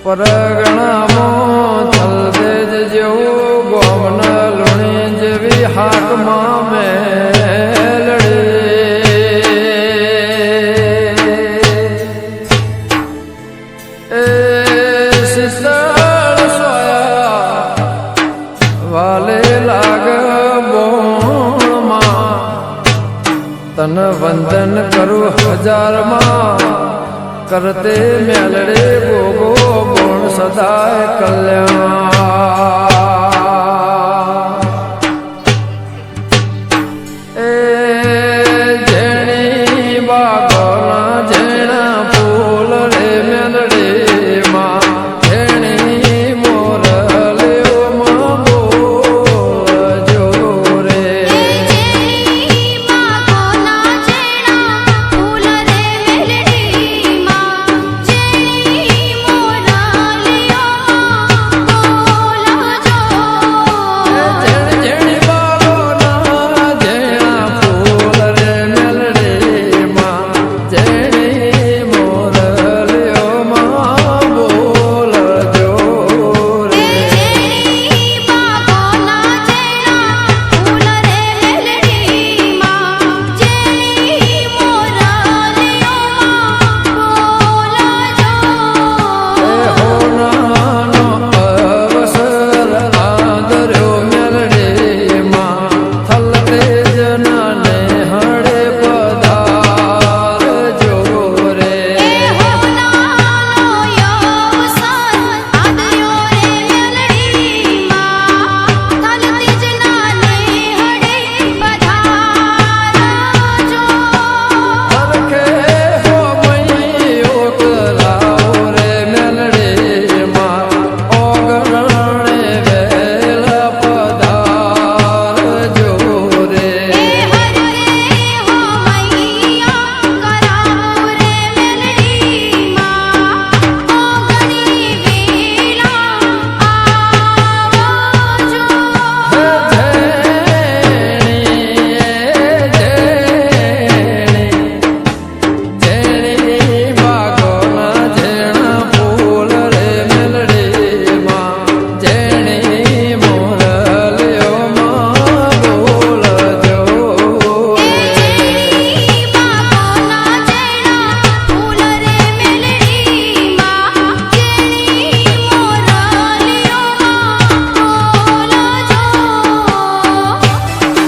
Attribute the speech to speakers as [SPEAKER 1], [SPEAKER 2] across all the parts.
[SPEAKER 1] પરગણામાં થલદેજ જેવું ગોમના લુણી જેવી હાકમાં મેલડે એ શીતળ સોયા વાલે લાગ બોણમાં તન વંદન કરું હજારમાં કરતે મેલડે ગોગો ગુણ સદાય કલ્યાણ એ જેણી બાગોના જેણા ફૂલ રે મેલડે માં જેણી મોરલ્યો માં બોલજો રે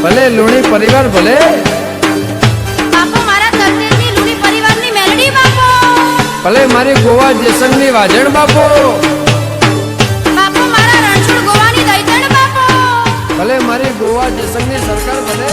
[SPEAKER 1] ભલે લુણી પરિવાર ભલે
[SPEAKER 2] બાપુ મારા તરતેજની લુણી પરિવારની મેલડી બાપુ
[SPEAKER 1] ભલે મારી ગોવા જેસંગની વાજણ બાપુ
[SPEAKER 2] બાપુ મારા રણછોડ ગોવાની દૈતણ બાપુ
[SPEAKER 1] ભલે મારી ગોવા જેસંગની સરકાર ભલે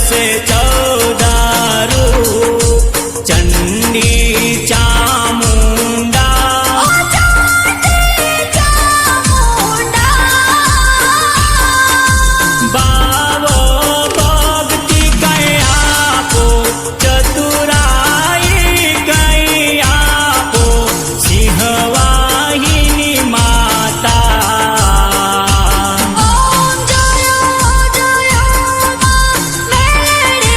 [SPEAKER 3] से चौदारू चंडी चामुंडा बावो भक्ति गया पो चतुराई गया पो सिंहवाहिनी माता
[SPEAKER 2] ઓમ જયો જયો માં મેળે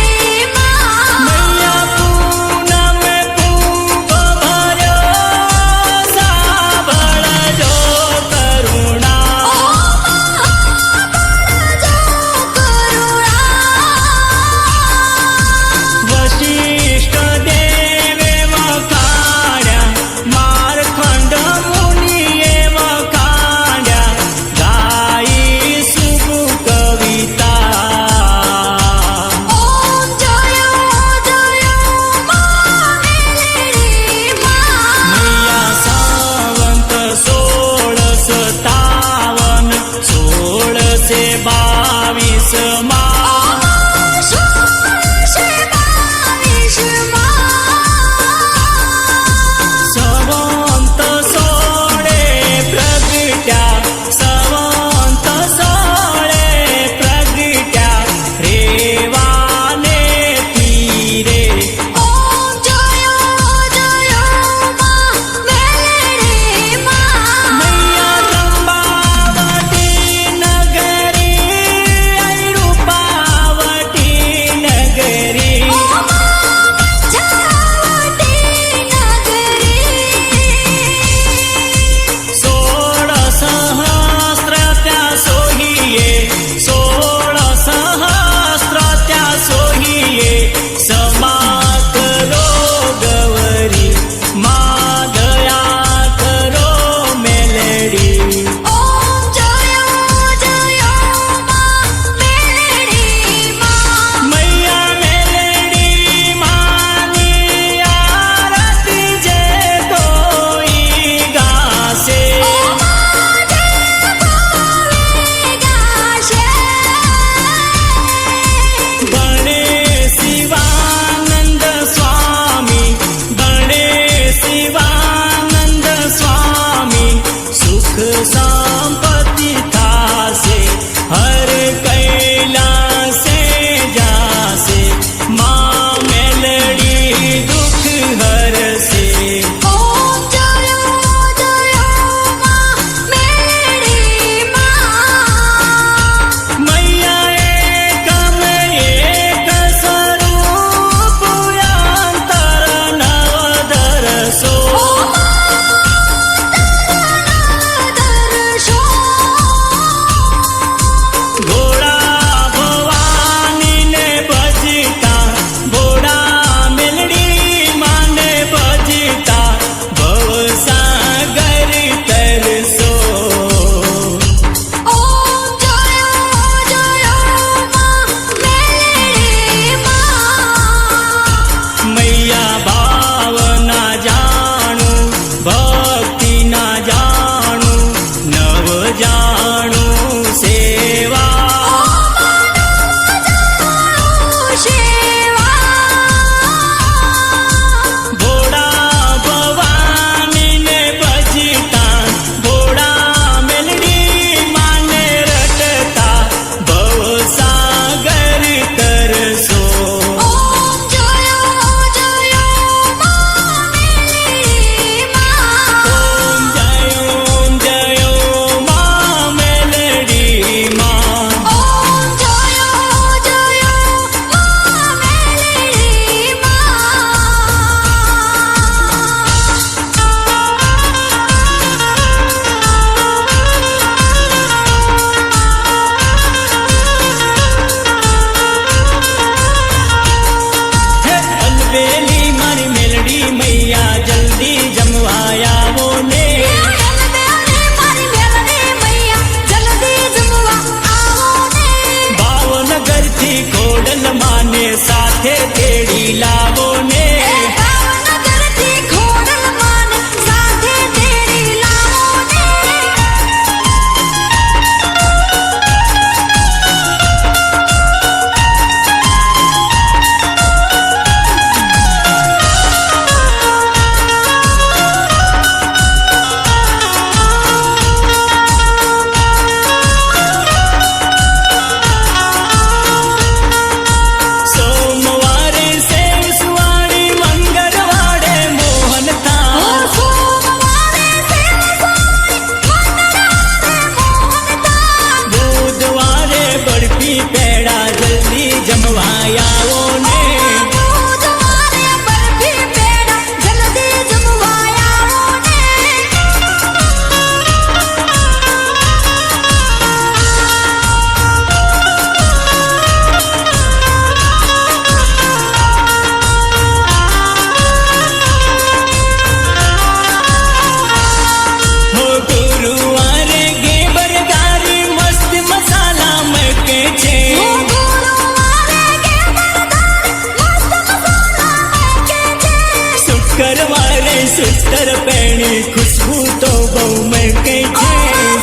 [SPEAKER 3] એની ખુશ્બુ તો બહુ મહેકે છે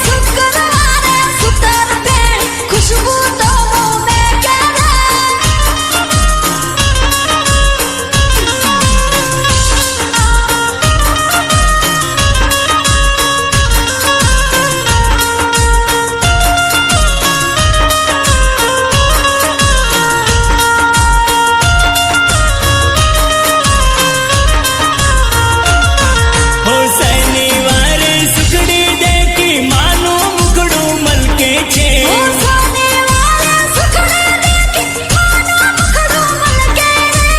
[SPEAKER 2] શુક્રવારે સુતર ભેળ ખુશ્બુ તો મેં કરે
[SPEAKER 3] હો શનિવારે સુખડી દેખી માનું મુખડું મલકે છે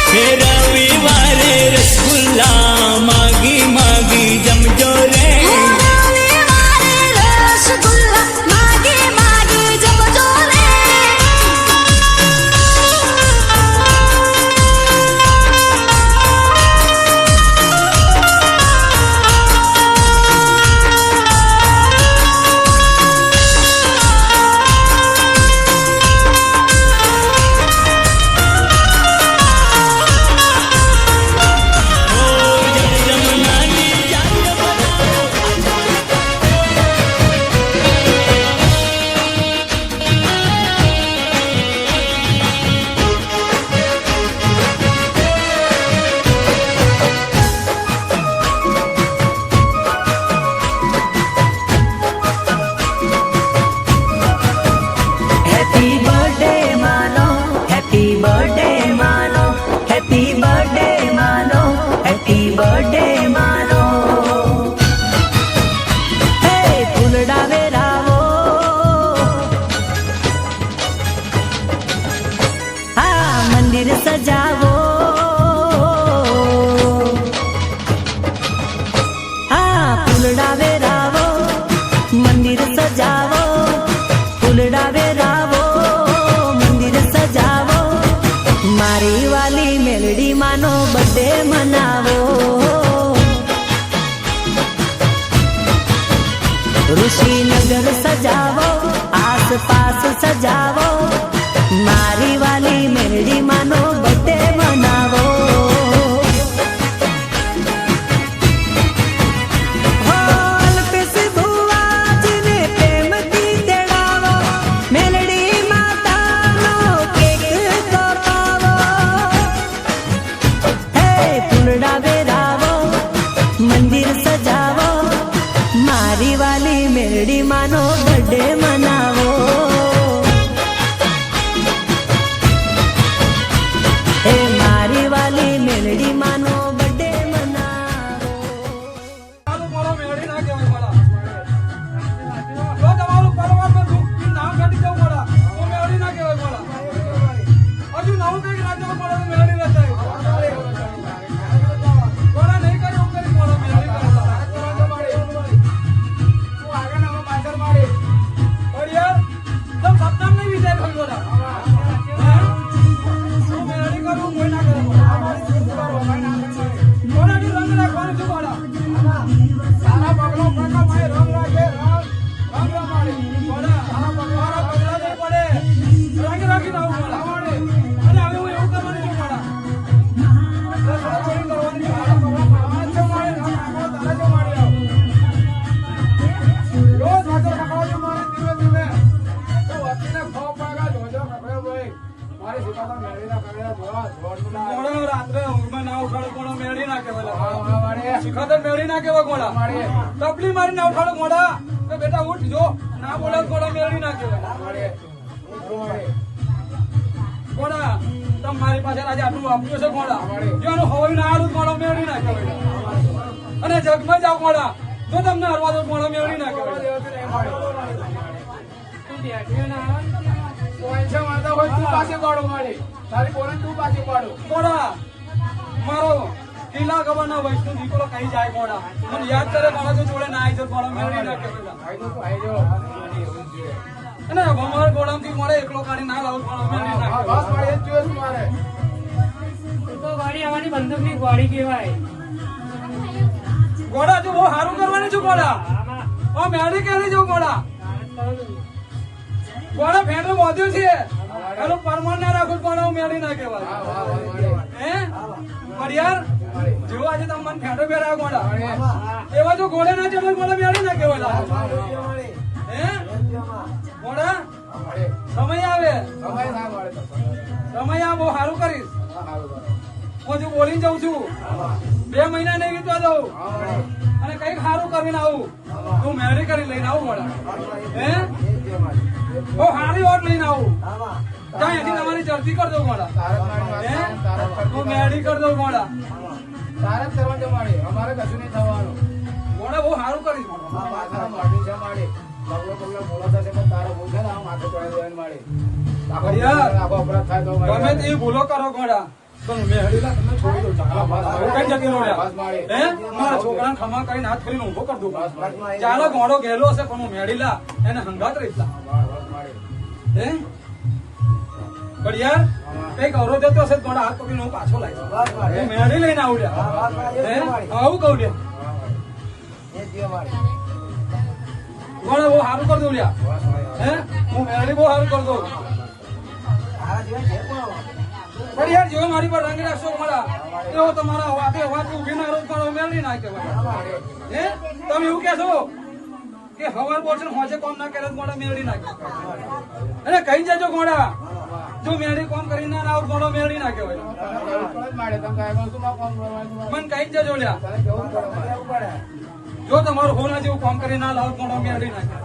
[SPEAKER 3] હે રવિવારે રસગુલ્લા માગી માગી જમજો રે
[SPEAKER 4] હેપી બર્થડે માનો હેપી બર્થડે માનો હેપી બર્થડે માનો હેપી બર્થડે માનો હે ફૂલડા વેરાવો હા મંદિર સજાવો હા ફૂલડા વેરાવો મંદિર સજાવો ફૂલડા વેરાવો મંદિર સજાવો મારી વાલી મેલડી માનો બર્થડે મનાવો ઋષિનગર સજાવો આસપાસ સજાવો મારી વાલી મેલડી માનો બર્થડે મનાવો મંદિર સજાવો મારી વાલી મેરડી માનો બર્થડે મનાવો હે મારી વાલી મેરડી માનો બર્થડે મનાવો
[SPEAKER 5] તપલી મારી ના ઉઠાડો ઘોડા તો બેટા ઉઠ જો ના બોલે ઘોડા મેળવી ના કહેવાય ઘોડા તમ મારી પાસે આજે આટલું આપ્યું છે ઘોડા જો એનું હવાઈ ના આડું ઘોડા મેળવી ના કહેવાય અને જગમાં જાવ ઘોડા તો તમને હરવા દો ઘોડા મેળવી ના કહેવાય ઘોડા મારો કિલ્લા ખબર ના વૈષ્ણુ દીકરો કઈ જાય ઘોડા મને યાદ કરે ઘોડા તો જોડે ના આવી ઘોડા મેળવી ના કહેવાય અને અમારા ગોડામ થી મળે એકલો કાઢી ના લાવું ઘોડા મેળવી ના કહેવાય
[SPEAKER 6] બંદૂક ની ગોળી કહેવાય
[SPEAKER 5] ઘોડા જો બહુ સારું કરવાની છું ઘોડા મેળી કેલી જો ઘોડા ઘોડા ફેંડો બોધ્યો છે એનું પરમાન ના રાખું ઘોડા મેળી ના કહેવાય હે હરિયાર જેવો આજે તમે મને ફેંડો બેરાયો ગોળા એવા જો ઘોડે ના ચડો ગોળા મેળી ના કહેવાય હે ગોળા સમય આવે સમય આ બહુ સારું કરીશ હું જો બોલીને જાઉં છું 2 મહિના નહીં વીતવા દઉં અને કઈક સારું કરીને આવું હું મેળી કરી લઈને આવું ગોળા હે બહુ સારી ઓટ લઈને આવું ત્યાં એથી તમારી ચડતી કરી દઉં ગોળા હે હું મેળી કરી દઉં ગોળા
[SPEAKER 1] તારા કરવા જમાડે અમારે કશું નહીં થવાનું
[SPEAKER 5] ગોળા બહુ સારું કરીશ ગોળા.
[SPEAKER 1] પાછા માટી છે માડે બગલો બગલો બોલાતા છે પણ તારો ભૂલ છે ને આ માથે ચડાવી દેવાની માડે
[SPEAKER 5] યાર,
[SPEAKER 1] આખો અપરાધ થાય તો મારે.
[SPEAKER 5] ગમે તે ભૂલો કરો ગોળા પણ મેળીલા તમને છોડી દઉં ચાલો હું કઈ જતી રહું યાર. હે મારા છોકરાને ખમા કરીને હાથ ફરીને ઊભો કરી દઉં ચાલો ગોળો ગયેલો હશે પણ હું મેળીલા એને હંગાત રહીશલા હે પણ યાર કઈક અવરોધ જતો હશે તો ગોળા હાથ પકડીને હું પાછો લાવીશ હું મેળી લઈને આવું લ્યા હે આવું કહું લ્યા ગોળા બહુ સારું કરી દઉં લ્યા હે હું મેળી બહુ સારું કરી દઉં પણ યાર જેવો મારી પર રંગ રાખશો મારા એવો તમારા વાતે વાત ઉભી ના રોજ કરો મેળવી ના કહેવાય હે તમે એવું કહેશો કે હવાર બોલશે હોજે કોમ ના કરે ગોળા મેળવી નાખે અને કઈ જજો ગોળા જો મેળી કોમ કરી ના આવ ગોળો મેળવી ના કહેવાય મન કઈ જજો લ્યા જો તમારું હોના જેવું કામ કરી ના લાવ ગોળો મેળવી નાખે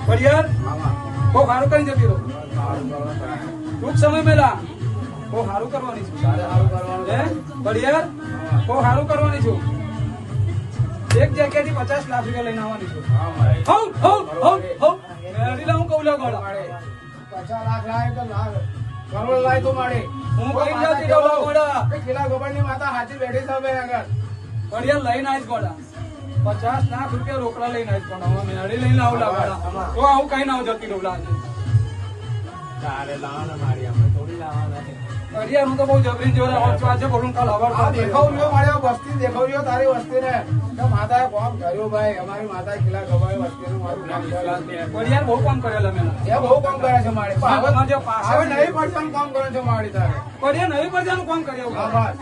[SPEAKER 5] પણ યાર બહુ સારું કરી જતી રહો ટૂંક સમય મેલા બહુ સારું કરવાની છું હે પણ યાર બહુ સારું કરવાની છું એક જગ્યાથી 50 લાખ રૂપિયા લઈને આવવાની છું મેળી લાવું કહું લ્યા ગોળા
[SPEAKER 1] 50 લાખ લાય તો લાખ કરોડ લાય તો માડે
[SPEAKER 5] હું કઈ જતી રહું ગોળા
[SPEAKER 1] કિલ્લા ગોબરની માતા હાથી બેઠી છે હવે આગળ
[SPEAKER 5] પણ યાર લઈને આવીશ ગોળા 50 લાખ રૂપિયા રોકડા લઈને આવીશ પણ હવે મેળી લઈને આવું ગોળા તો આવું કઈ ના જતી રહું લાગે
[SPEAKER 1] તારે લાવવાના મારી આપણે થોડી લાવવાના
[SPEAKER 5] અરિયા હું તો બહુ જબરી જોડે હોત છું આજે બોલું કાલ હવાર
[SPEAKER 1] આ દેખાવજો મારે વસ્તી દેખાવજો તારી વસ્તીને કે માતાએ કોમ કર્યું ભાઈ અમારી માતાએ કિલ્લા ગવાય વસ્તીનું મારું નામ કર્યું
[SPEAKER 5] પણ યાર બહુ કામ કરેલા મેં
[SPEAKER 1] એ બહુ કામ કરે છે મારી
[SPEAKER 5] અમારે જે પાસે
[SPEAKER 1] હવે નહીં પડતું કામ કરે છે મારી તારે
[SPEAKER 5] પણ યાર નવી પ્રજાનું કામ કર્યું
[SPEAKER 1] હા બસ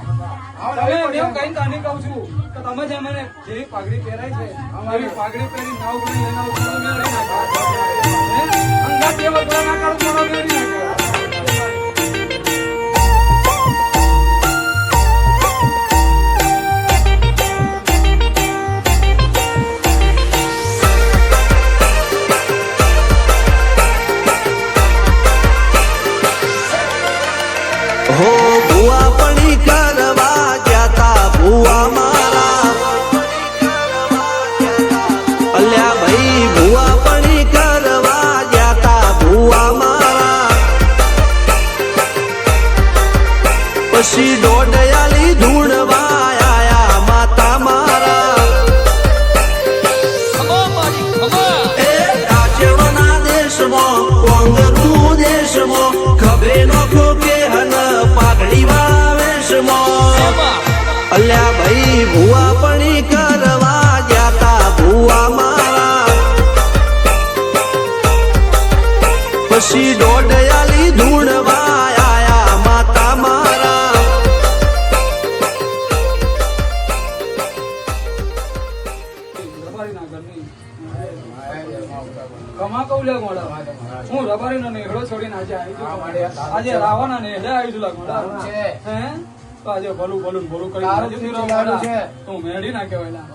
[SPEAKER 5] તમે એવું કઈ કાની કહું છું કે તમે જે મને જેવી પાઘડી પહેરાય છે એવી પાઘડી પહેરી નાવ બની એના ઉપર મેળવી નાખો અંગા તેવા ગોળા ના કાઢો ગોળા મેળવી નાખો
[SPEAKER 6] હો ભુવા પડી કરવા જાતા ભુવા મારા અલ્યા ભાઈ ભુવા પડી કરવા જાતા ભુવા મારા પછી દોડયાલી ધૂણવા આયા માતા મારા એ રાજવના દેશમાં કોંગનું દેશમાં ખબે નોખો કે હન પાઘડી વાવેશમાં અલ્યા ભાઈ ભુવા પડી કરવા જાતા ભુવા મારા પછી દોડયાલી ધૂણવા આયા માતા મારા
[SPEAKER 5] રબારી ના ઘરની કમા કહું લે ગોળા હું રબારી નો નેહડો છોડીને આજે આવી છું આજે રાવણ ને નેહડે આવી છું લા ગોળા હે તો આજે ભલું ભલું ભલું કરી
[SPEAKER 1] તારું
[SPEAKER 5] જતી રહો
[SPEAKER 1] ચીલાડું
[SPEAKER 5] ગોળા.
[SPEAKER 1] છે.
[SPEAKER 5] તો હું મેળી ના કહેવાય લા.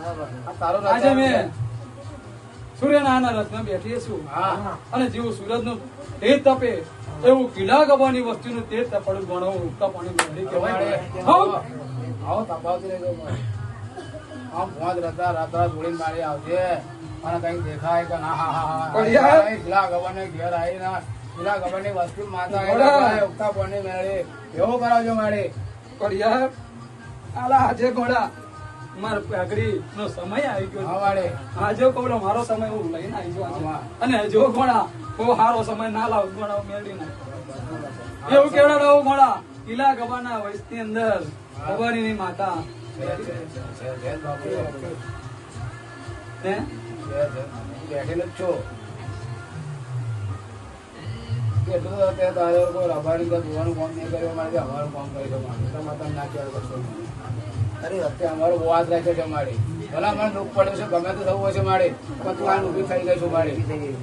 [SPEAKER 1] આ તારો
[SPEAKER 5] આજે મેં સૂર્યનારાયણના રથમાં બેઠી છું
[SPEAKER 1] હા.
[SPEAKER 5] અને જેવું સૂરજનું તેજ તપે એવું કિલ્લા ગવાની વસ્તુનું તેજ તપડું ગણો ઉગતા પાણી મેળી કહેવાય હઉ.
[SPEAKER 1] આવો તપાવતી રહેજો ભાઈ. આમ ભોજ રતા રાત્રા જોડીને મારી આવજે અને કઈ દેખાય કે ના હા હા હા
[SPEAKER 5] પણ યાર.
[SPEAKER 1] કિલ્લા ગવાને ઘેર આવી ના કિલ્લા ગવાની વસ્તુ માતા
[SPEAKER 5] બરાબર.
[SPEAKER 1] ઉગતા પાણી મેળે એવું કરાવજો મારી
[SPEAKER 5] પણ યાર આલા આજે ઘોડા માર પાઘડી નો સમય આવી ગયો છે.
[SPEAKER 1] હા વાળી
[SPEAKER 5] આજે કહું મારો સમય હું લઈને આવી છું આજે.
[SPEAKER 1] હા.
[SPEAKER 5] અને જો ઘોડા બહુ સારો સમય ના લાવ ઘોડા મેળવી નાખ એવું કેવડા રહું ઘોડા કિલ્લા ગવાના વયસની અંદર ગવારીની માતા હે
[SPEAKER 1] બેઠેલો જ છો એટલું તો તે તારે કોઈ રબારી કે જોવાનું કામ નહીં કર્યું મારે અમારું કામ કરી દો મારે તમે તમે ના કહેવાય કરશો અરે અત્યારે અમારો બહુ હાથ રાખે છે મારી ભલા મને દુઃખ પડ્યું છે ગમે તો થવું હશે મારે પણ તું આ ઊભી થઈ ગઈ છું મારી ગઈ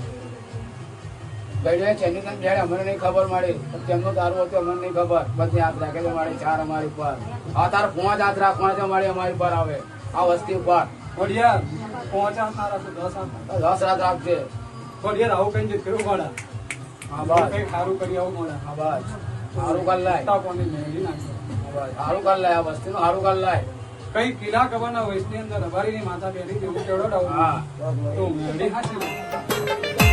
[SPEAKER 1] ચેન્નઈ બેડ અમને નહીં ખબર મારી તેમનું તારું હતું અમને નહીં ખબર બધી હાથ રાખે છે મારી ચાર અમારી પર હા તારે 5 હાથ રાખવાના છે મારી અમારી પર આવે આ વસ્તી ઉપર
[SPEAKER 5] ખોડિયાર 5 હાથ ના રાખો 10 હાથ
[SPEAKER 1] 10 હાથ રાખજે
[SPEAKER 5] ખોડિયાર આવું કઈ જઈ કર્યું ગોડા
[SPEAKER 1] હા બસ
[SPEAKER 5] કઈ સારું કરી આવું ગોડા
[SPEAKER 1] હા બસ સારું કર લાય
[SPEAKER 5] તાપોની મેળી નાખો
[SPEAKER 1] સારું કર લાય આ વસ્તીનું સારું કર લાય
[SPEAKER 5] કઈ કિલ્લા કબરના વયસની અંદર રબારીની માતા બેઠી જેવું કેવડો ડાઉન
[SPEAKER 1] હા
[SPEAKER 5] તો મેળી હાચી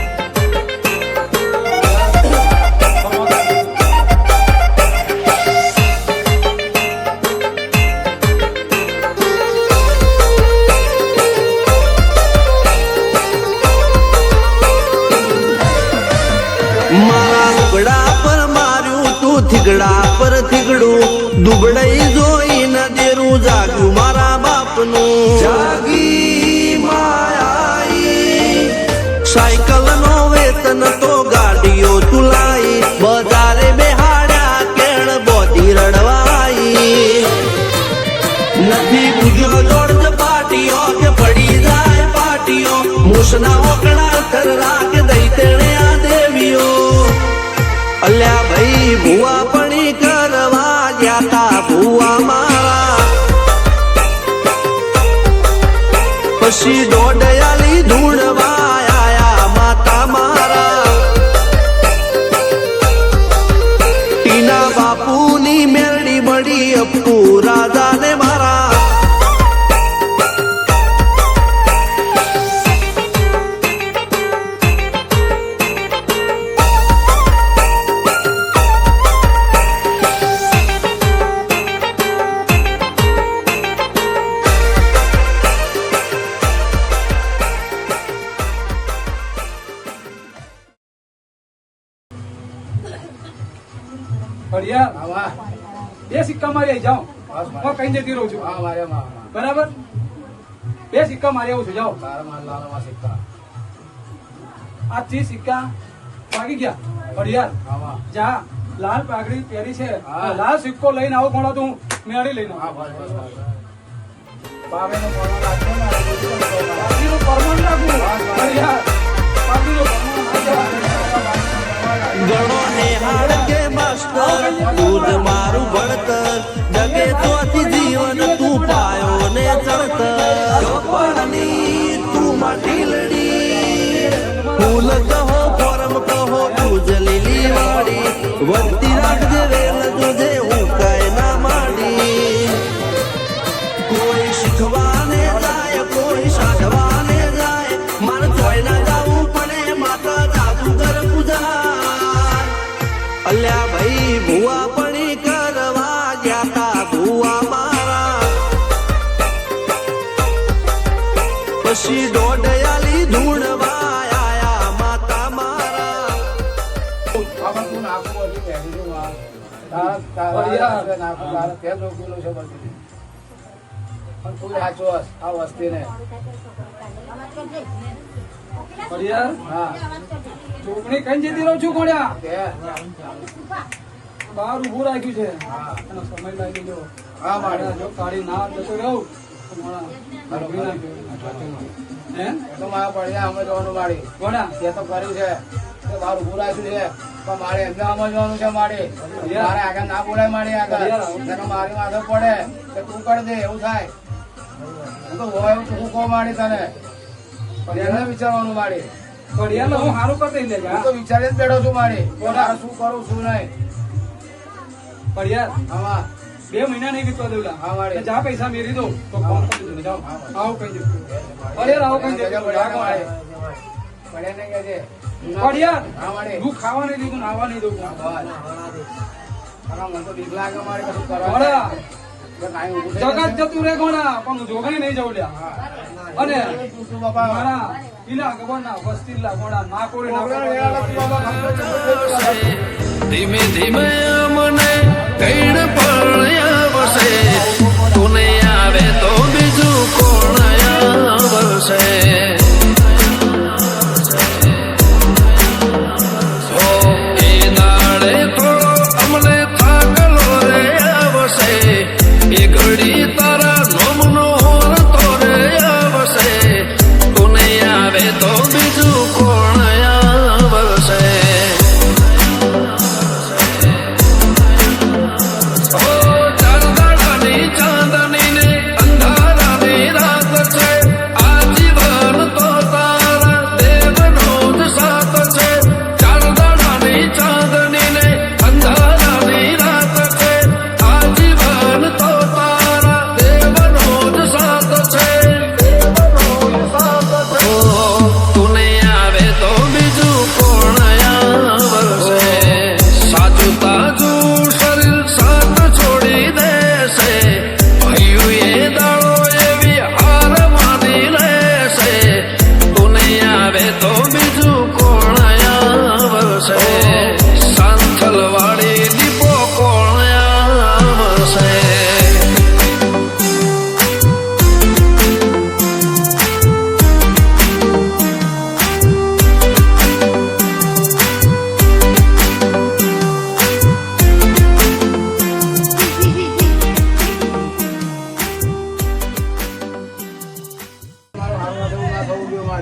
[SPEAKER 6] મારા લુગડા પર માર્યું તું થીગડા પર થીગડું દુબળઈ જોઈને દેરું જાગ્યું મારા બાપનું જાગી માયાઈ સાયકલ નો વેતન તો ગાડીઓ તુલાઈ બજારે બેહાડ્યા કેણ બોધી રડવાઈ નથી બુજો જોડ પાટીઓ કે પડી જાય પાટીઓ મૂસના ઓકડા થરરા કે દઈ તેણે આ દેવીઓ અલ્યા ભાઈ ભુવા પણી કરવા ગયા તા ભુવા મારા પછી દોડયાલી ધૂણવા આયા માતા મારા ટીના બાપુની મેરડી બળી અપ્પુ રાજાને મારા
[SPEAKER 5] ખોડિયાર
[SPEAKER 1] આવા
[SPEAKER 5] 2 સિક્કા મારી આવી જાઓ
[SPEAKER 1] બસ મારે.
[SPEAKER 5] હું કઈ જતી રહું છું
[SPEAKER 1] હા મારે માં
[SPEAKER 5] બરાબર 2 સિક્કા મારી આવું છું જાઓ
[SPEAKER 1] તારા માર લાલવા સિક્કા
[SPEAKER 5] આ 30 સિક્કા ભાગી ગયા ખોડિયાર
[SPEAKER 1] આવા
[SPEAKER 5] જા લાલ પાઘડી પહેરી છે
[SPEAKER 1] હા.
[SPEAKER 5] લાલ સિક્કો લઈને આવો કોણો તું મેળી લઈને
[SPEAKER 1] હા બસ બસ બસ બાબેનો ફોન રાખજો ને
[SPEAKER 5] પાઘડીનું પરમાન રાખવું ખોડિયાર પાઘડીનું પરમાન રાખજો.
[SPEAKER 6] ગણો નિહાળ કે માસ્ટર દૂધ મારું ભણતર જગે તોથી જીવન તું પાયો ને ચડતર કપડની તું માટીલડી ફૂલ કહો ફોરમ કહો તું લીલી વાડી વધતી રાખજે વેલ જોજે હું કઈ ના માડી કોઈ શીખવાને જાય કોઈ સાધવાને જાય મારે જોઈ ના જાવું પડે માતા જાદુગર પૂજા અલ્યા ભાઈ ભુવા પણી કરવા ગયા તા ભુવા મારા પછી દોડયાલી ધૂણવા આયા માતા મારા
[SPEAKER 1] બાબા તું નાખું હજી પહેરી દઉં આ. તારા નાખું તારા તે રોકેલું છે બધી પણ તું સાચો હસ આ વસ્તીને
[SPEAKER 5] ખોડિયાર
[SPEAKER 1] હા
[SPEAKER 5] ચોકડી કઈ જતી રહું છું ખોડિયા
[SPEAKER 1] તે
[SPEAKER 5] બહાર ઉભું રાખ્યું છે
[SPEAKER 1] હા
[SPEAKER 5] એનો સમય લાગી ગયો
[SPEAKER 1] હા મારે
[SPEAKER 5] જો કાઢી ના જતો રહું તો મોડા નોકરી ના ગયો. હે
[SPEAKER 1] તો મારા પડ્યા અમે જવાનું મારી
[SPEAKER 5] કોના
[SPEAKER 1] તે તો કર્યું છે તે બહાર ઉભું રાખ્યું છે પણ મારે એમને સમજવાનું છે મારી મારે આગળ ના બોલાય મારી આગળ તને મારી માથે પડે કે તું કરી દે એવું થાય હું તો હોય એવું તું કહો મારી તને પણ એને વિચારવાનું મારી
[SPEAKER 5] ખોડિયાર હું સારું કરી લેજે
[SPEAKER 1] હું તો વિચારીને બેઠો છું મારી કોના શું કરું શું નહીં
[SPEAKER 5] ખોડિયાર
[SPEAKER 1] આમાં
[SPEAKER 5] 2 મહિના નહીં વીતવા દેવલા
[SPEAKER 1] હા, વાળી.
[SPEAKER 5] જા પૈસા મેરી દો તો ફોન કરી દેજો જાઓ આવો કઈ દો ખોડિયાર આવો કઈ દો
[SPEAKER 1] પડ્યા નહીં કહેજે
[SPEAKER 5] ખોડિયાર
[SPEAKER 1] હા મારી
[SPEAKER 5] હું ખાવા નહીં દીધું નાવા નહીં દઉં
[SPEAKER 1] મને તો બીક લાગે મારી કશું કરવા
[SPEAKER 5] ઘોડા
[SPEAKER 1] કાંઈ ઊભું થઈ
[SPEAKER 5] જગત
[SPEAKER 1] જશે.
[SPEAKER 5] જતું રે ઘોડા પણ હું જોગણી નહીં જવું લ્યા
[SPEAKER 1] હા.
[SPEAKER 5] અને
[SPEAKER 1] તું તું બાપા
[SPEAKER 5] મારા ઈલા ગબરના વસ્તીલા ઘોડા ના કોરી ના
[SPEAKER 1] છોકરાને વેળા તું બાપા ખાલી
[SPEAKER 6] ધીમે ધીમે મને કઈડ પડ્યા તુને આવે તો બીજું કોણ આવશે એ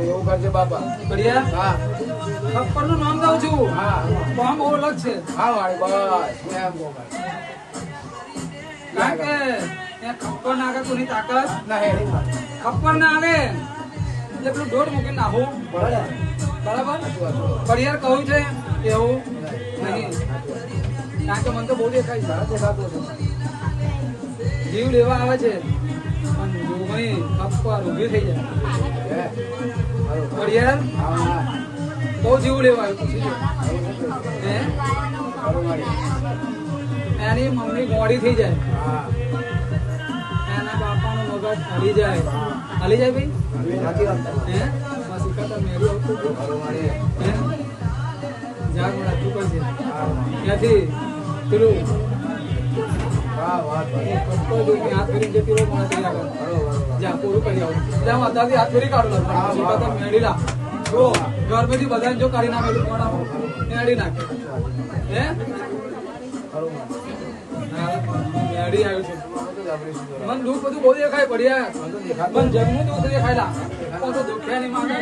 [SPEAKER 1] મારી એવું કરજે બાપા.
[SPEAKER 5] બઢિયા
[SPEAKER 1] હા
[SPEAKER 5] ખપ્પર નું નામ દઉં છું
[SPEAKER 1] હા
[SPEAKER 5] કોમ બહુ અલગ છે
[SPEAKER 1] હા મારી બસ એમ કહો ભાઈ.
[SPEAKER 5] કારણ કે ત્યાં ખપ્પર ના આગળ કોની તાકાત
[SPEAKER 1] ના હેડી મારી.
[SPEAKER 5] ખપ્પર ના આવે એટલે પેલું દોઢ મૂકીને નાખું
[SPEAKER 1] બરાબર.
[SPEAKER 5] બરાબર
[SPEAKER 1] સાચું વાત.
[SPEAKER 5] બઢિયાર કહું છે એવું નહીં કારણ કે મને તો બહુ દેખાય છે
[SPEAKER 1] દેખાતું હતું.
[SPEAKER 5] જીવ લેવા આવે છે પણ જોગણી ખપ્પર ઊભી થઈ જાય
[SPEAKER 1] હે? બરોબર.
[SPEAKER 5] બઢિયાર
[SPEAKER 1] હા
[SPEAKER 5] બહુ જીવ લેવા આવ્યું પૂછી જો હે
[SPEAKER 1] બરોબર મારી.
[SPEAKER 5] એની મમ્મી મોડી થઈ જાય
[SPEAKER 1] હા
[SPEAKER 5] એના બાપાનો મગજ હલી જાય હલી જાય ભાઈ
[SPEAKER 1] સાચી વાત.
[SPEAKER 5] હે બસ એકાદ મેળું આવતું હતું.
[SPEAKER 1] બરોબર મારી.
[SPEAKER 5] હે જા મોડા તું કરજે
[SPEAKER 1] હા
[SPEAKER 5] ત્યાંથી પેલું
[SPEAKER 1] હા વાત ભાઈ.
[SPEAKER 5] કપડો જોઈને હાથ ફેરીને જતી રહો મોડા થઈ આગળ
[SPEAKER 1] બરોબર.
[SPEAKER 5] જા પૂરું કરી આવું જા માતાજી હાથ ફેરી કાઢું
[SPEAKER 1] હા,
[SPEAKER 5] પછી
[SPEAKER 1] હા.
[SPEAKER 5] પાછા મેળી લા જો ગરમેથી બધાને જો કાઢી નાખેલું કોણા મેળી નાખે હે
[SPEAKER 1] બરોબર.
[SPEAKER 5] હા, મેળી આવ્યું છે
[SPEAKER 1] બધું જ આપણે શું કરવાનું?
[SPEAKER 5] મન દુઃખ બધું બહુ દેખાય પડ્યા
[SPEAKER 1] બધું દેખાતું.
[SPEAKER 5] મન જગનું દુઃખ દેખાયલા પણ તો દુખ્યા નહીં માંગે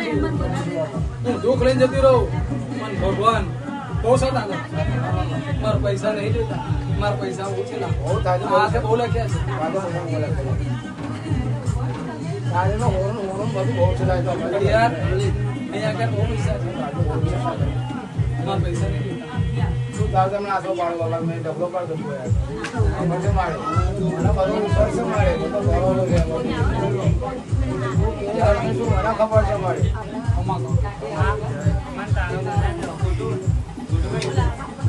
[SPEAKER 5] હું દુઃખ લઈને જતી રહું મન ભગવાન બહુ સતા મારા પૈસા નહીં જોતા મારા પૈસા ઓછેલા
[SPEAKER 1] બહુ થાય છે.
[SPEAKER 5] હાથે બહુ લખ્યા છે
[SPEAKER 1] વાંધો નહીં, બોલે, બોલે. તારેનો હોરન હોરન બધું બહુ છે લાગે તો આપણે
[SPEAKER 5] પણ યાર અહીંયા ક્યાં બહુ પૈસા છે મારા પૈસા નહીં જોતા
[SPEAKER 1] તું તાર તમને આસો પાડો બાબા મેં ડબલો કર દઉં યાર. આ બધું મારે અને બધું ઉપર છે મારે બધું બરોબર છે યાર મને શું મને ખબર છે મારે
[SPEAKER 5] અમા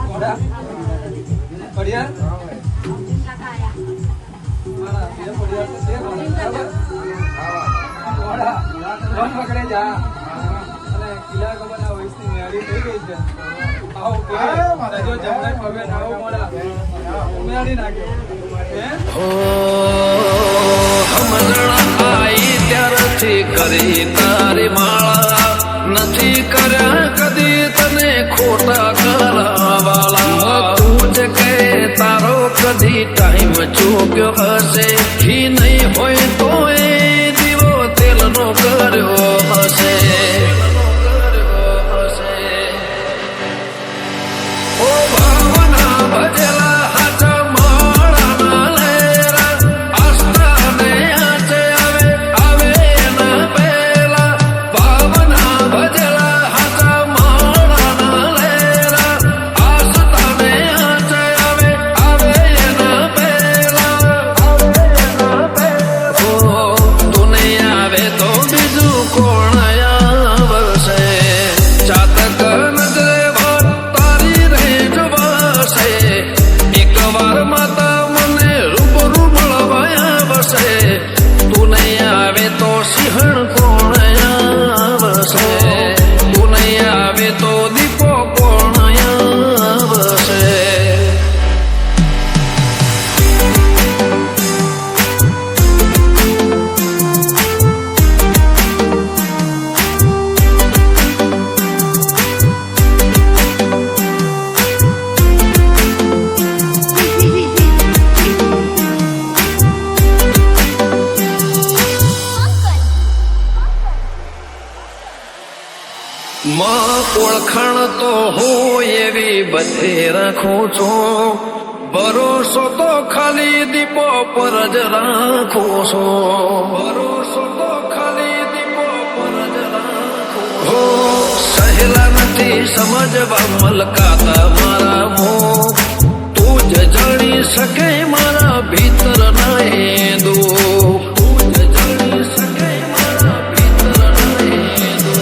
[SPEAKER 5] કોડા પડિયા
[SPEAKER 1] હા ભાઈ.
[SPEAKER 5] મારા બીજા પડિયા તો છે બરાબર
[SPEAKER 1] હા
[SPEAKER 5] કોડા રન પકડે જા અને કિલ્લા ગમના વયસની મેળી થઈ ગઈ છે આવો કે જો જમણે પગે નાવો મોડા મેળી નાખ્યો હે
[SPEAKER 6] હમણાં આઈ ત્યારથી કરી તારી માળા નથી કર્યા કદી તને ખોટા કરવાવાળા તું જ કે તારો કદી ટાઈમ ચૂક્યો હશે ઘી નહીં હોય તો એ દીવો તેલનો કર્યો હશે ઓ ભાવના ભજેલા હાથા માળાના લેરા આસ્થાને આચે આવે એના પહેલા ભાવના ભજેલા હાથા માળાના લેરા આસ્થાને આચે આવે એના પહેલા ઓ તું નહીં આવે તો બીજું કોણ આવશે ચાતક નજરે તારી રેજ વસે એક વાર માતા મને રૂબરૂ મળવાયા વસે તું નહીં આવે તો સિંહણ કોણ આવશે તું નહીં આવે તો દીપો કોણ આવશે માં ઓળખાણ તો હોય એવી બધે રાખું છું ભરોસો તો ખાલી દીપો પર જ રાખું છું ભરોસો તો ખાલી દીપો પર જ રાખું હો સહેલા નથી સમજવા મલકાતા મારા મો તું જ જાણી શકે મારા ભીતર ના હેદુ તું જ જાણી શકે મારા ભીતર ના હેદુ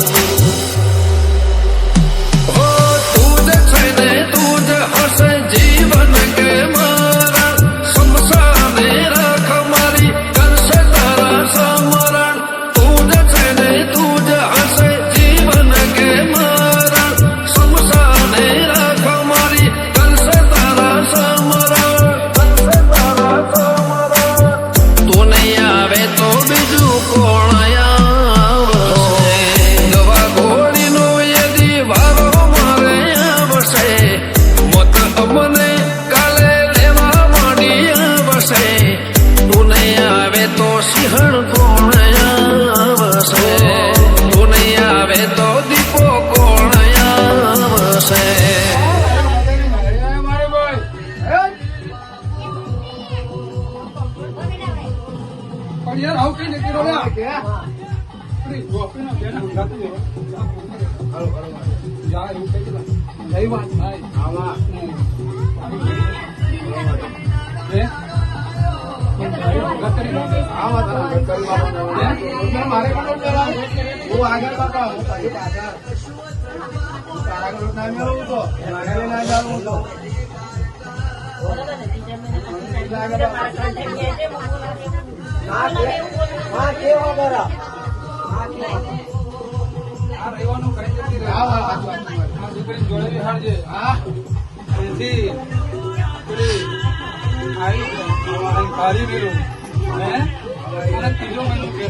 [SPEAKER 6] હો તું જ છે ને તું જ હશે જીવન કે મારા સમસાને રાખ મારી કરશે તારા સમરણ તું જ છે ને તું જ હશે જીવન કે મારા સમસાને રાખ મારી કરશે તારા સમરણ તું નહીં
[SPEAKER 1] ખરો ખરો મારે
[SPEAKER 5] જા એવું થઈ ગયું નહીં વાત નહીં
[SPEAKER 1] આમાં
[SPEAKER 5] હે
[SPEAKER 1] આમાં તને કરી વાળો મારે કોણ કરાવ હું આગળ બાપા હું પછી પાછળ હું તારા આગળ ના મેળવું તો આગળ ના જાઉં તો
[SPEAKER 5] આ રહેવાનું કઈ જતી રહે આ દીકરીને જોડે બિહાડજે એથી પેલી ખારી મેળવું હે અને ત્રીજો મહિનો કે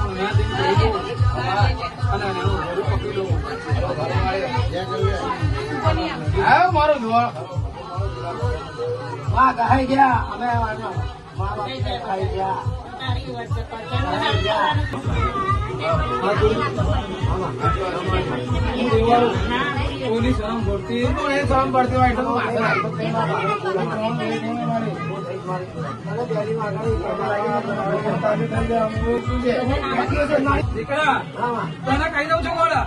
[SPEAKER 5] મેં દીકરી અને એનું ઘરું પકડી લઉં
[SPEAKER 1] મારો જોવા ખાઈ ગયા અમે ખાઈ ગયા
[SPEAKER 5] કોઈની શરમ ભરતી
[SPEAKER 1] શરમ પડતી હોય એટલે
[SPEAKER 5] દીકરા તને કહી દઉં છું ગોળા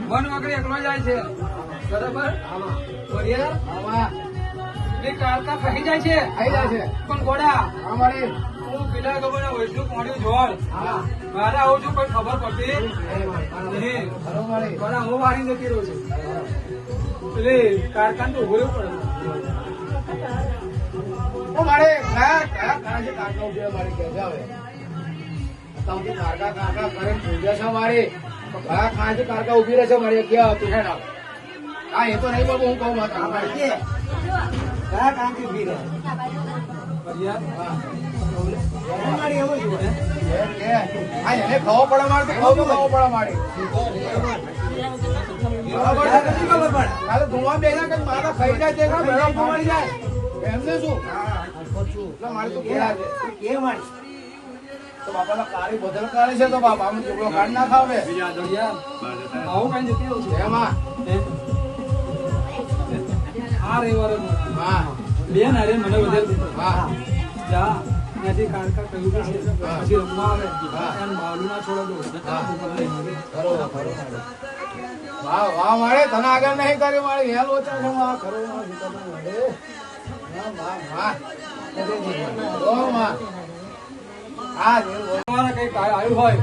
[SPEAKER 5] વન વગર એકલો જાય છે બરાબર એ કાળકા ખાઈ જાય છે પણ ગોળા
[SPEAKER 1] અમારે
[SPEAKER 5] હું પેલા ખબર વૈષ્ણુ કોણ્યું જોડ મારે આવું છું કોઈ ખબર પડતી નહીં ગોળા હું વાળી જતી રહું છું એટલે કારખાન તો ઉભો પડે
[SPEAKER 1] મારે કયા કાકા ઉભી મારી કે હવે તમને કાકા કાકા કરે પૂજા છે મારી કયા ખાંચી કાકા ઉભી રહેશે મારી ક્યાં હતું છે હા એ તો નહીં બાબુ હું કહું માતા કયા કાંકી ઉભી રહે એને ખવો પડે મારે તો ખવો પડે મારી કાલે ધુવા બેસા કે મારા ખાઈ જાય તે ભેળા પડી જાય એમને શું મારે તો કે મારી તો બાપા કાળી બદલ કરે છે તો બાપા અમે ટુકડો કાઢ ના ખાવે
[SPEAKER 5] આવું કઈ જતી રહું છું
[SPEAKER 1] એમાં
[SPEAKER 5] આ રવિવારે
[SPEAKER 1] હા
[SPEAKER 5] બેન અરે મને વધારે
[SPEAKER 1] હા
[SPEAKER 5] જા ત્યાંથી કારકા કહ્યું છે પછી રમવા આવે એને બાવલું ના છોડા દો
[SPEAKER 1] વાહ વાહ મારે તને આગળ નહીં કર્યું મારે હેલ ઓછા છે વાહ ખરો વાહ વાહ વાહ હા
[SPEAKER 5] તમારા કઈ આવ્યું હોય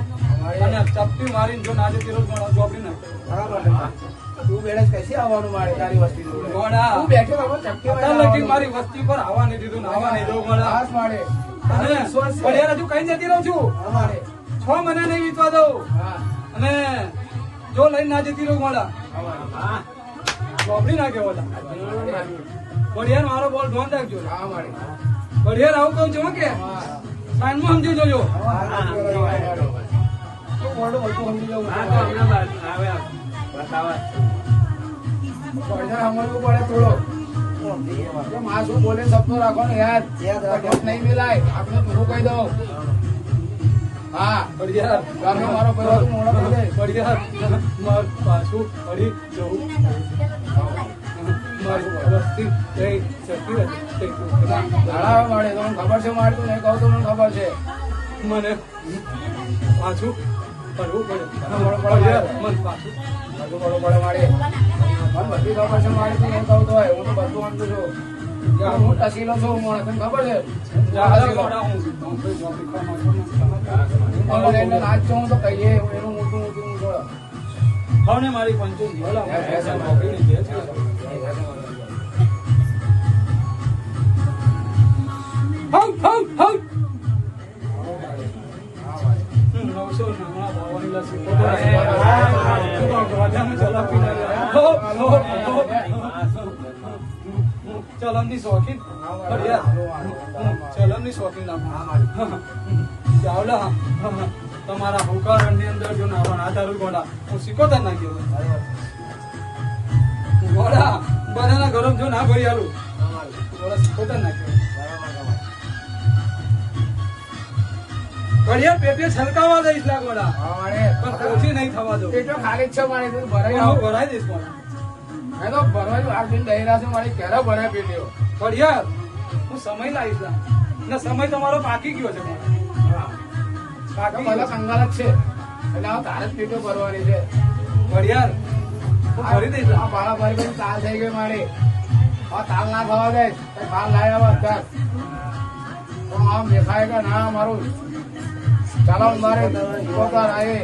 [SPEAKER 5] અને ચપટી મારીને જો ના જતી રોજ ચોપડી નાખ
[SPEAKER 1] તું બેડે કશી આવવાનું મારે તારી વસ્તી
[SPEAKER 5] ગોળા
[SPEAKER 1] તું બેઠો તો ચપટી
[SPEAKER 5] લગી મારી વસ્તી પર આવવા નહીં દીધું નાવા નહીં દઉં ગોળા
[SPEAKER 1] હાથ મારે
[SPEAKER 5] અને ઘડિયાળ હજુ કઈ જતી રહું છું
[SPEAKER 1] અમારે
[SPEAKER 5] 6 મહિના નહીં વીતવા દઉં
[SPEAKER 1] હા
[SPEAKER 5] અને જો લઈને ના જતી રહું ગોળા ચોપડી નાખે ગોળા ઘડિયાળ મારો બોલ ધોન રાખજો
[SPEAKER 1] હા મારે
[SPEAKER 5] ઘડિયાળ આવું કહું છું કે સાંજમાં સમજી જોજો
[SPEAKER 1] મોડું બધું સમજી જવું સમજવું પડે થોડો માં શું બોલે શબ્દો રાખો ને યાદ નહીં મિલાય આપણે પૂરું કહી દઉં હા
[SPEAKER 5] ઘડિયાળ
[SPEAKER 1] ગામનો મારો પરિવાર મોડો કરી દે
[SPEAKER 5] ઘડિયાળ માર પાછું ફરી જવું મારી વસ્તી જઈ શકતી હતી
[SPEAKER 1] ગાળા મળે તો મને ખબર છે મારે તું નહીં કહું તો મને ખબર છે
[SPEAKER 5] મને પાછું ફરવું પડે મને પાછું
[SPEAKER 1] બધું પડવું પડે મારે મને બધી ખબર છે મારે તું નહીં કહું તો હોય હું તો બધું સમજુ છું હું ટસીલો છું મને તને ખબર છે લઈને નાચજો હું તો કહીએ એનું મોટું મોટું હું જોડે
[SPEAKER 5] હવે મારી પંચું ચલમની શોખીન ચલમની શોખીન ચાવલા તમારા હુકારણ ની અંદર જો નાવા આધાર ગોડા હું શીખોતા નાખ્યો ગોડા બધાના ગરમ જો ના ભરી આલું ગોડા શીખોતા નાખ્યો ઘડિયાળ પેટે છલકાવા દઈશ લા ગોડા પણ ઓછી નહીં થવા દો
[SPEAKER 1] પેટો ખાલી જ છે મારે તું ભરાઈ
[SPEAKER 5] હું ભરાઈ દઈશ ગોડા
[SPEAKER 1] મેં તો ભરવાની વાર જોઈને દઈ રહ્યા છે મારી ક્યારે ભરાય પેટીઓ
[SPEAKER 5] ઘડિયાળ હું સમય લાવીશ લા ને સમય તમારો પાકી ગયો છે
[SPEAKER 1] પાકી બધા કંગાલ જ છે એટલે આ તારે જ પીટો કરવાની છે
[SPEAKER 5] ઘડિયાળ હું ફરી દઈશ
[SPEAKER 1] આ પાળા ફરી ફરી તાલ થઈ ગઈ મારી આ તાલ ના થવા દે તાલ લાવી આવો અત્યાર તો આમ દેખાય કે ના મારું ચાલો મારે શીખવતા આવે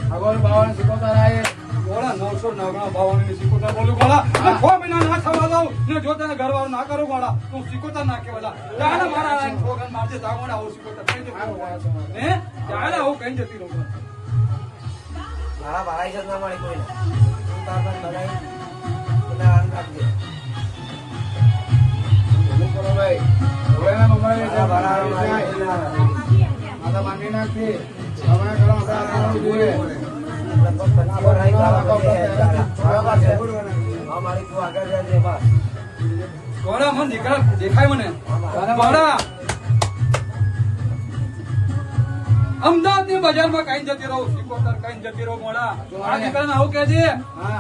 [SPEAKER 1] ભગવાન બાવાને શીખવતા આવે
[SPEAKER 5] ગોળા 999 સિકોતર બોલું ગોળા 6 મહિના ના થવા દઉં ને જો તને ઘરવાળું ના કરું ગોળા તું સિકોતર ના કેવાલા ચાલે મારા લાઈન છોકરા મારજે તાવડા આવું સિકોતર કઈ જતી હે ચાલે આવું કઈ જતી રહું
[SPEAKER 7] મારા ભાઈ છે ના મારી કોઈ તું તાર પર લગાઈ અને આન રાખજે
[SPEAKER 1] શું કરો ભાઈ હવે મમ્મી માતા માંગી નાખી હવે કરો આપણે જોઈએ
[SPEAKER 7] મારી તું આગળ જજે બસ
[SPEAKER 5] ગોળા મને દીકરા દેખાય મને ગોળા અમદાવાદની બજારમાં કઈ જતી રહું સિકોતર કઈ જતી રહું ગોળા આ દીકરાને આવું કહે છે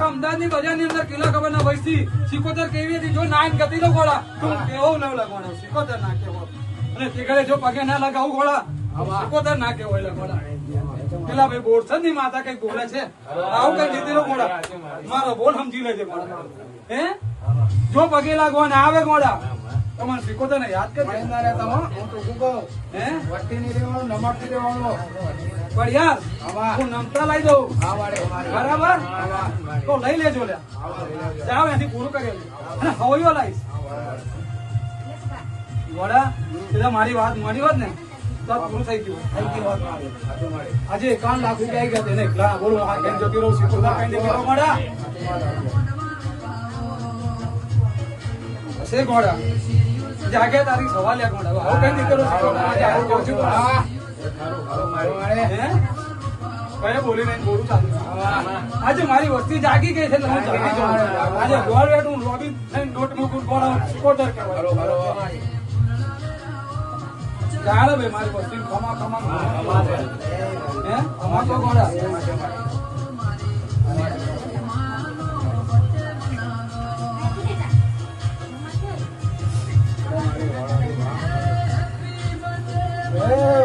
[SPEAKER 5] અમદાવાદની બજારની અંદર કિલ્લા ખબર ના વૈસી સિકોતર કેવી હતી જો નાઈન ગતી લો ગોળા તું કેવો લવ લગવાના સિકોતર ના કેવો અને દીકરે જો પગે ના લગાવું ગોળા સિકોતર ના કેવો એટલે ગોળા પેલા ભાઈ બોરસદ ની માતા કઈ બોલે છે આવું કઈ જીતી લો ગોળા મારો બોલ સમજી લેજે ગોળા હે જો પગે લાગવાને આવે ગોળા તમારે સિકોતર ને યાદ કરી
[SPEAKER 1] ના રહેતા હો હું તો શું કહું
[SPEAKER 5] હે
[SPEAKER 1] વટ્ટી નહીં રહેવાનું નમકથી રહેવાનું
[SPEAKER 5] પણ યાર હું નમતા લઈ દઉં
[SPEAKER 1] આ વાળે
[SPEAKER 5] બરાબર તો લઈ લેજો લે જાવ એથી પૂરું કરી અને હવૈયો લાવીશ ગોળા પેલા મારી વાત માની હોત ને તો પૂરું થઈ ગયું આજે 51 લાખ રૂપિયા આવી ગયા તેને એકલા બોલો આ કેમ જતી રહું સિકોતર કઈ જતી રહું ગોળા હશે ગોળા જાગે તારી સવાલ યા ગોળા આવું કઈ નીકળો આજે આવું કહું છું ગોળા હે કઈ બોલી નહીં બોલું ચાલુ આજે મારી વસ્તી જાગી ગઈ છે એટલે હું જાગી જાઉં આજે ગોળ વેઠું લોબી નહીં નોટ મૂકું ગોળા સિકોતર કહેવાય ચાલો ભાઈ મારી વસ્તી ખમા ખમા હે ખમા તો ગોળા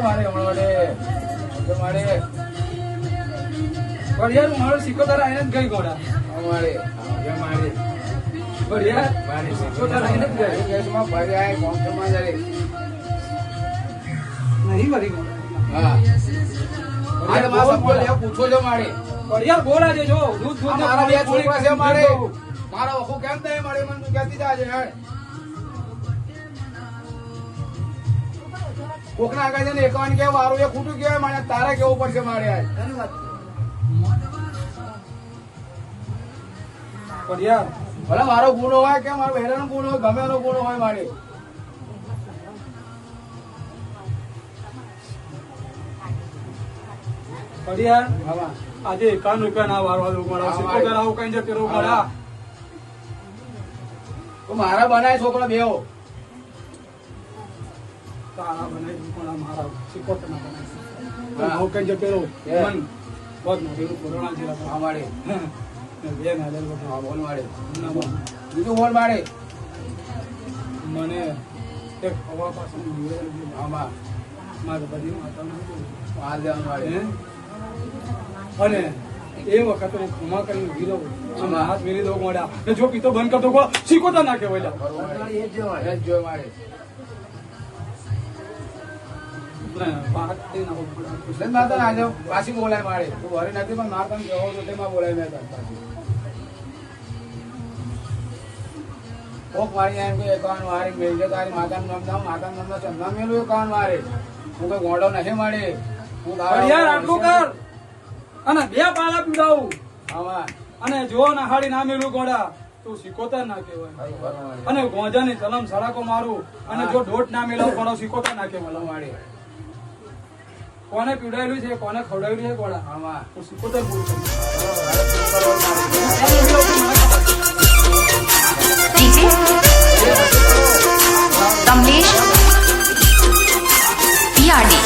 [SPEAKER 1] મારે મારે
[SPEAKER 5] ઘડિયાળ મારો સિકોતર આઈને જ ગઈ ગોળા
[SPEAKER 1] અમારે મારે
[SPEAKER 5] ઘડિયાળ સિકોતર આઈને જ ગઈ
[SPEAKER 1] દેશમાં ભર્યા કોમ્પ્યુટરમાં જરી
[SPEAKER 5] નહીં વળી ગોળા
[SPEAKER 1] હા આજે મારા સપોલ એ પૂછો છો મારે
[SPEAKER 5] ઘડિયાળ ગોળા છે જો દૂધ દૂધ ને
[SPEAKER 1] મારા બે
[SPEAKER 5] પાણી
[SPEAKER 1] છોકરા છે મારે મારા વખો કેમ થાય મારે મને તું કહેતી જાજે હેડ કોકના આગળ જઈને એકાવન કે વારું એ ખોટું કહેવાય મારે તારે કેવું પડશે મારે આજ
[SPEAKER 5] ઘડિયાળ
[SPEAKER 1] ભલે મારો ગુનો હોય કે મારો હેરાનો ગુનો હોય ગમે એનો ગુનો હોય મારે
[SPEAKER 5] ઘડિયાળ
[SPEAKER 1] હા
[SPEAKER 5] આજે 51 રૂપિયા ના વારવા દઉં ગોળા સિકોતર આવું કઈ જતી રહું ગોળા
[SPEAKER 1] તો મારા બનાય છોકરા બેવો
[SPEAKER 5] તારા બનાવી દઉં ગોળા મારા સિકોતર ના બનાવી આવું કઈ જતી રહું મન બહુ મોટી કોરોના જેલા
[SPEAKER 1] હા મારે
[SPEAKER 5] બે ના લે
[SPEAKER 1] હા બોલ મારે બીજું બોલ મારે
[SPEAKER 5] મને એક હવા પાછળ
[SPEAKER 1] આમાં
[SPEAKER 5] મારા બધી માતાને
[SPEAKER 1] હાલ દેવાનું મારે
[SPEAKER 5] અને એ વખતે હું ખમા કરીને ઉભી રહું અને હાથ મેલી દઉં ગોળા ને જો પીતો બંધ કરતો ગો સિકોતર ના કહેવાય
[SPEAKER 1] એ જ જોય મારે એટલે માતા આજે પાછી બોલાય મારે તું ઘરે નથી પણ માર તને કહેવો તો તેમાં બોલાય મેં તને પાછી કોક મારી એમ કે એકાવન મારી મેળજે તારી માતાનું નામ દામ માતાનું નામ ચંદા મેલું એકાવન મારે હું કઈ ગોળો નહીં મળે હું
[SPEAKER 5] યાર આટલું કર અને બે પાલા પીડાવું
[SPEAKER 1] આમાં
[SPEAKER 5] અને જો નહાડી ના મેલું ગોળા તું સિકોતર ના કહેવાય અને ગોંજાની ચલમ સડાકો મારું અને જો દોટ ના મેલાવ ગોળો સિકોતર ના કહેવાય
[SPEAKER 1] મારે
[SPEAKER 5] કોને પીવડાયેલું છે કોને ખવડાવેલું છે ગોળા
[SPEAKER 1] આમાં
[SPEAKER 5] હું સિકોતર પૂરું કરું
[SPEAKER 2] ડીજે કમલેશ પિયાડી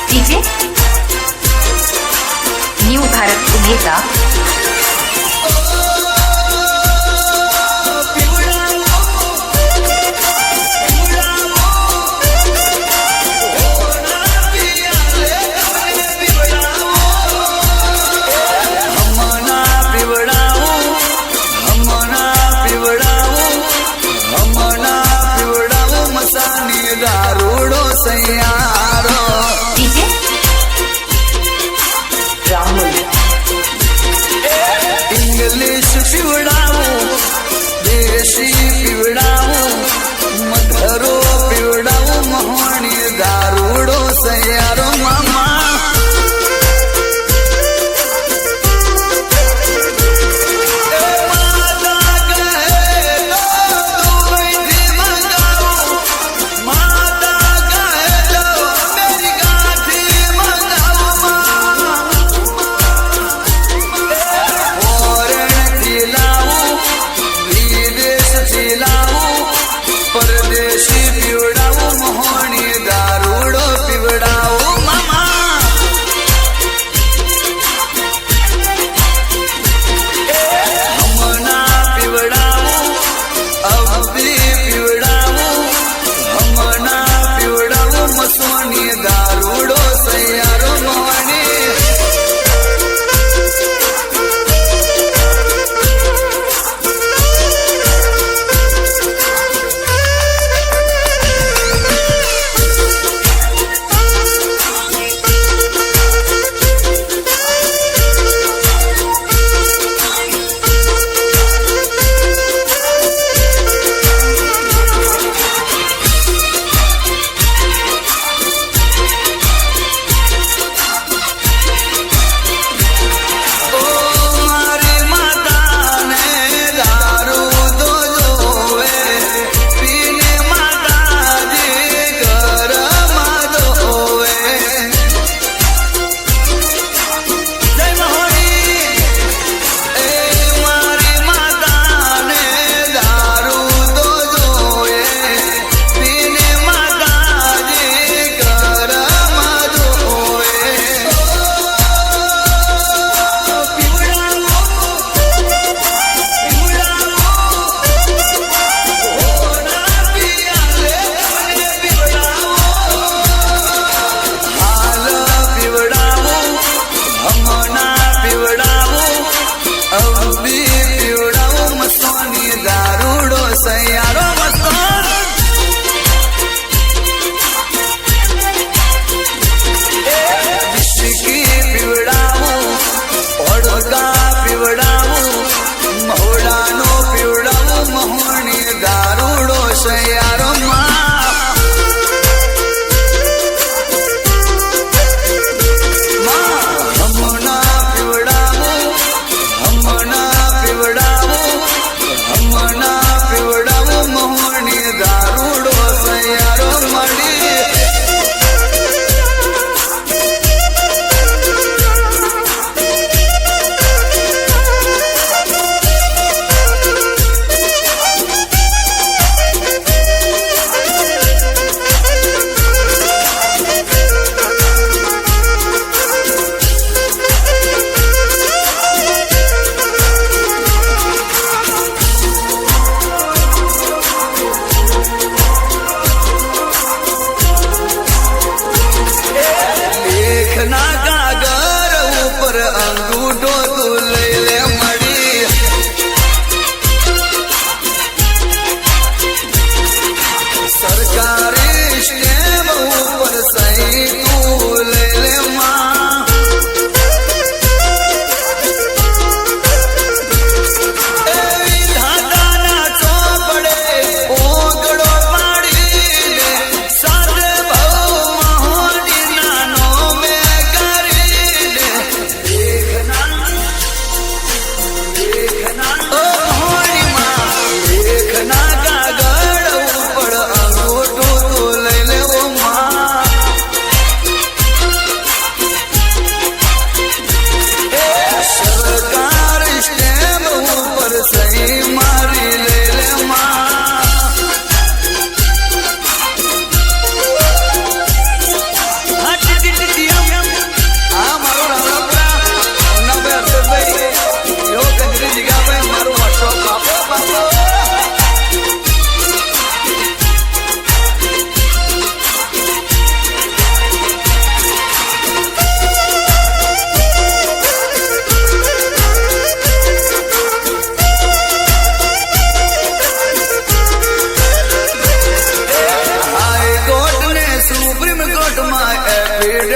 [SPEAKER 2] ડીજે ન્યૂ ભારત ઉભેતા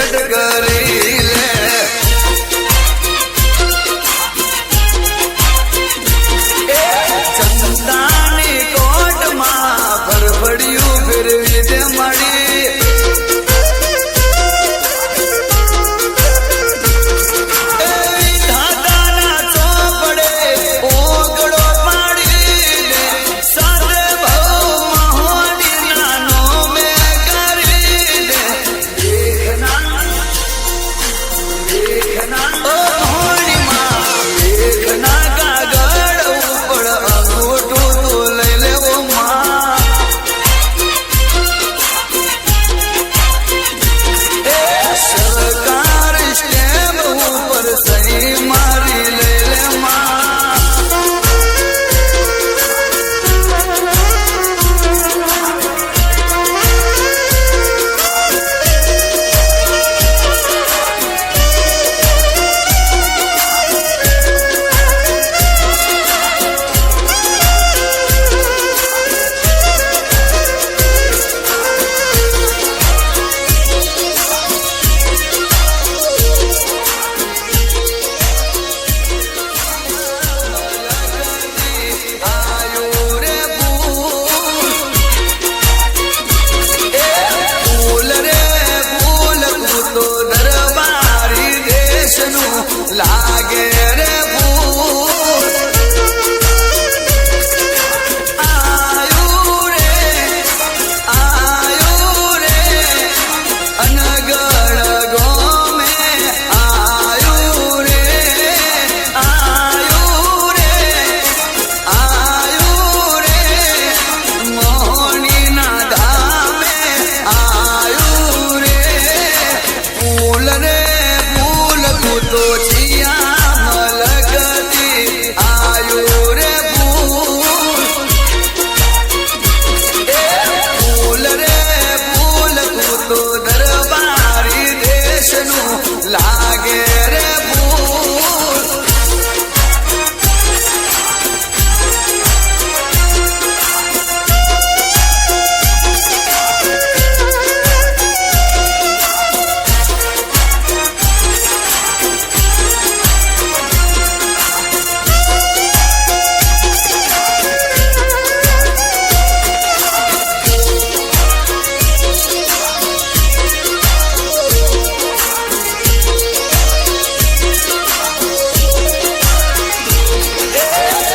[SPEAKER 6] સેટ કરી લે ચંદાની કોટમાં ફરફડિયું ફેરવી દે મળી દાદાના ચોપડે ઓગળો પાડી દે સાથે બહુ મહોડીના નોમે કરી દે દેખના ઓ મહોડીમાં દેખના કાગળ ઉપર અંગૂઠું તું લઈ લેવો માં સરકાર સ્ટેમ્પ ઉપર સહી મારી લઈ લે માં આયો રે ફૂલ રે ફૂલ તું તો દરબારી દેશનું લાગે રે ફૂલ આયો રે અનગઢ ગોમે આયો રે મોહણીના ધામે આયુ રે ફૂલ રે ફૂલ તું તો છિયા મલકતી આયુ રે ફૂલ ફૂલ રે ફૂલ તું તો દરબારી દેશનું લાગે રે ફૂલ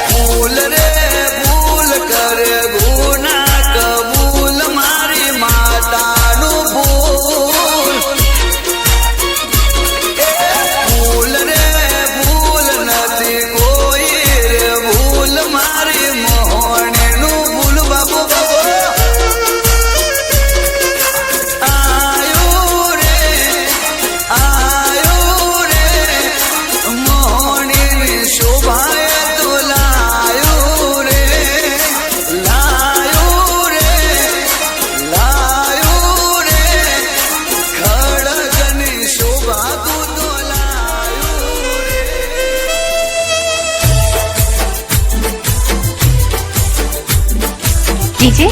[SPEAKER 6] ફૂલ રે ફૂલ કરે ગુના કબૂલ મારી માતાનું ફૂલ ફૂલ રે ફૂલ નથી કોઈ રે ભૂલ મારી મોહણીનું ફૂલ બાબુ બાબુ આયો રે મોહણીની શોભાએ તો લાયો રે ખડગની શોભા તું તો લાયો રે
[SPEAKER 2] डीजे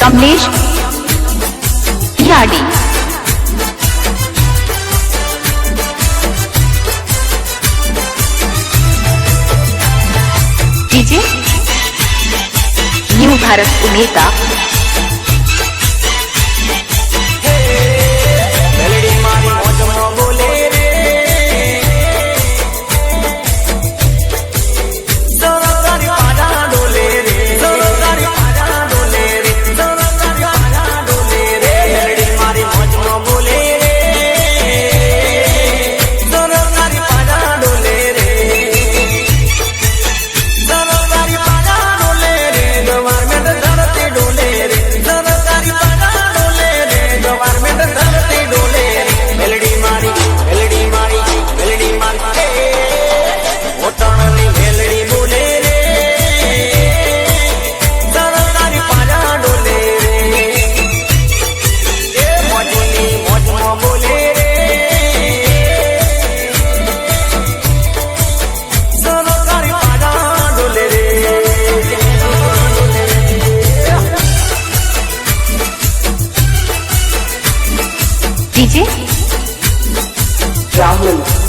[SPEAKER 2] कमलेश याडी डीजे न्यू भारत उमेता
[SPEAKER 6] ડોલે
[SPEAKER 2] ડીજે
[SPEAKER 7] રામલીલા